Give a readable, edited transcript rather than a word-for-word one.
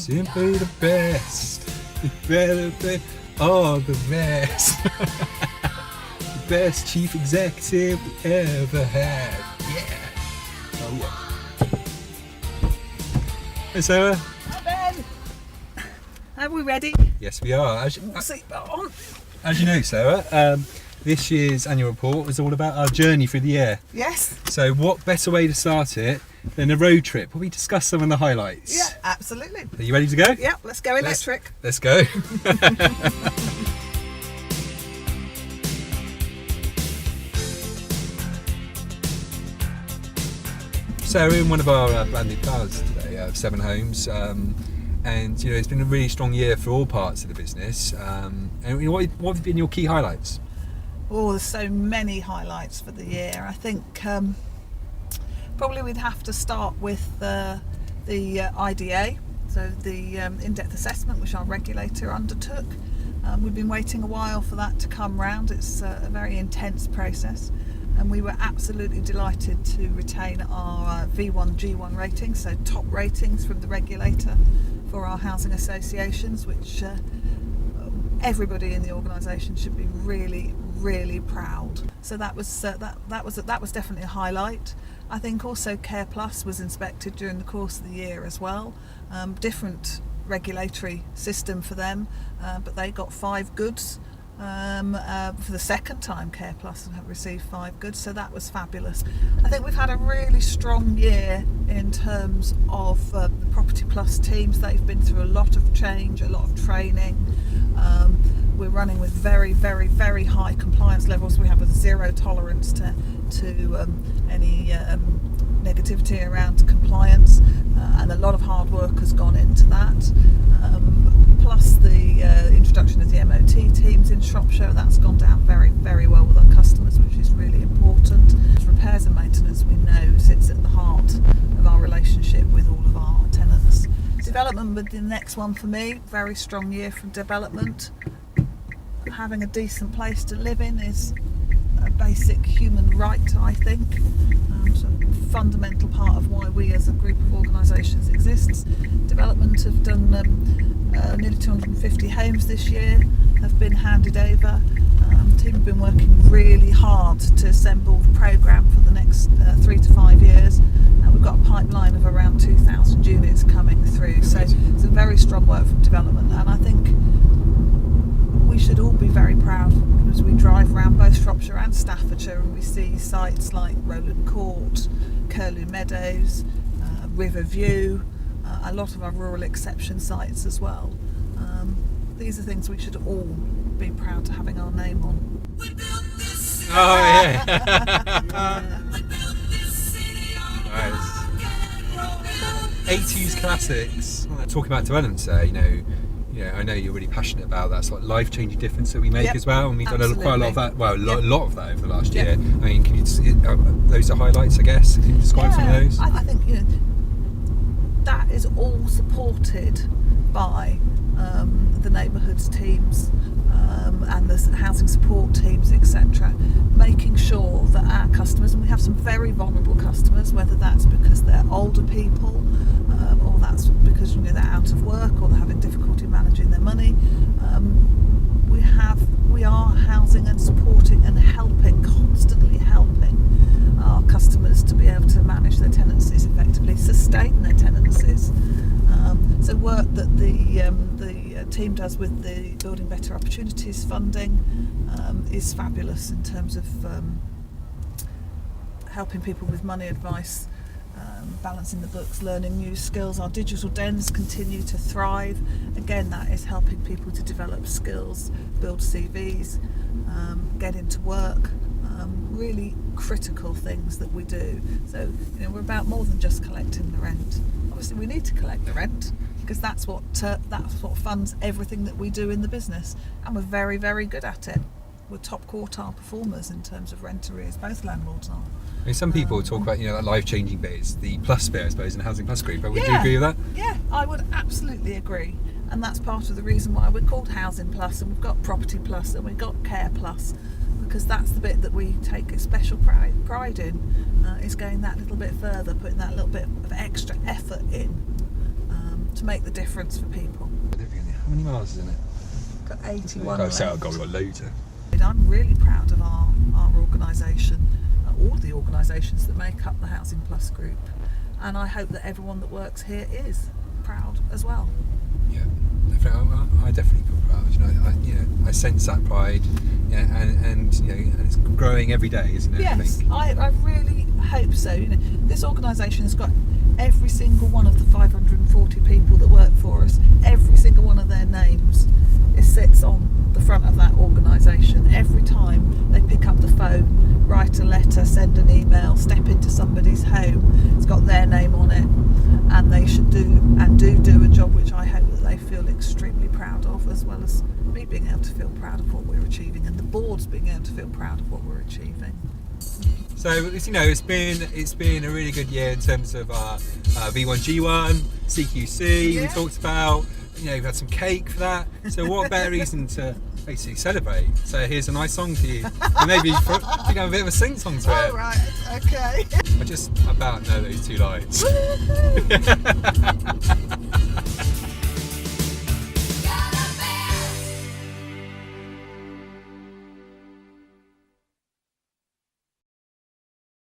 Simply the best. Better than all the best. The best chief executive we ever had. Yeah. Oh yeah. Hey Sarah. Hi Ben. Are we ready? Yes, we are. Seatbelt on. As you know, Sarah, this year's annual report was all about our journey through the year. Yes. So what better way to start it than a road trip where we discuss some of the highlights? Yeah, absolutely. Are you ready to go? Yeah, let's go electric. Let's go. So we're in one of our brand new cars today, Seven Homes, and it's been a really strong year for all parts of the business. And what have been your key highlights? Oh, there's so many highlights for the year. I think probably we'd have to start with the IDA, so the in-depth assessment which our regulator undertook. We've been waiting a while for that to come round. It's a very intense process, and we were absolutely delighted to retain our V1 G1 ratings, so top ratings from the regulator for our housing associations, which everybody in the organisation should be really proud. So that was definitely a highlight. I think also Care Plus was inspected during the course of the year as well. Different regulatory system for them, but they got 5 goods. For the second time Care Plus have received 5 goods, so that was fabulous. I think we've had a really strong year in terms of the Property Plus teams. They've been through a lot of change, a lot of training. We're running with very high compliance levels. We have a zero tolerance to any negativity around compliance, and a lot of hard work has gone into that. Plus the introduction of the MOT teams in Shropshire, that's gone down very well with our customers, which is really important. Repairs and maintenance, we know, sits at the heart of our relationship with all of our tenants. Development would be the next one for me. Very strong year from development. Having a decent place to live in is a basic human right, I think. It's a fundamental part of why we as a group of organisations exists. Development have done nearly 250 homes this year, have been handed over. The team have been working really hard to assemble the programme for the next 3 to 5 years. We've got a pipeline of around 2,000 units coming through, so it's a very strong work from development, and I think we should all be very proud as we drive around both Shropshire and Staffordshire and we see sites like Rowland Court, Curlew Meadows, Riverview, a lot of our rural exception sites as well. These are things we should all be proud to having our name on. Oh yeah. Nice. 80s classics. Talking about development, I know you're really passionate about that sort of life-changing difference that we make as well, and we've done quite a lot of that. Well, a lot of that over the last year. I mean, can you those are highlights, I guess. Can you describe some of those? I think that is all supported by the neighbourhoods teams and the housing support teams, etc. Making sure that our customers, and we have some very vulnerable customers, whether that's because they're older people, or that's because they're out of work, or they're having difficulty managing their money. We are housing and supporting and constantly helping our customers to be able to manage their tenancies effectively, sustain their tenancies. So work that the team does with the Building Better Opportunities funding is fabulous in terms of helping people with money advice, balancing the books, learning new skills. Our digital dens continue to thrive. Again, that is helping people to develop skills, build CVs, get into work. Really critical things that we do. So we're about more than just collecting the rent. Obviously we need to collect the rent because that's what funds everything that we do in the business, and we're very good at it. We're top quartile performers in terms of rent arrears, both landlords are. I mean, some people talk about that life-changing bit is the plus bit, I suppose, in the Housing Plus group. But would you agree with that? Yeah, I would absolutely agree, and that's part of the reason why we're called Housing Plus, and we've got Property Plus, and we've got Care Plus, because that's the bit that we take a special pride in, is going that little bit further, putting that little bit of extra effort in to to make the difference for people. How many miles is in it? Got 81. We've left. got loads of. I'm really proud of our organisation, all the organisations that make up the Housing Plus group, and I hope that everyone that works here is proud as well. Yeah, I definitely feel proud. I sense that pride, and it's growing every day, isn't it? Yes, I think. I really hope so. This organisation has got every single one of the 540 people that work for us. Every single one of their names sits on the front of that organisation. Every time they pick up the phone, write a letter, send an email, step into somebody's home, it's got their name on it, and they should do a job which I hope that they feel extremely proud of, as well as me being able to feel proud of what we're achieving, and the boards being able to feel proud of what we're achieving. So it's been a really good year in terms of our V1G1, CQC. Yeah. We talked about, we've had some cake for that. So what better reason to basically celebrate? So here's a nice song for you, and maybe you can have a bit of a sing song to it. Oh, right, okay. I just about know those two lines.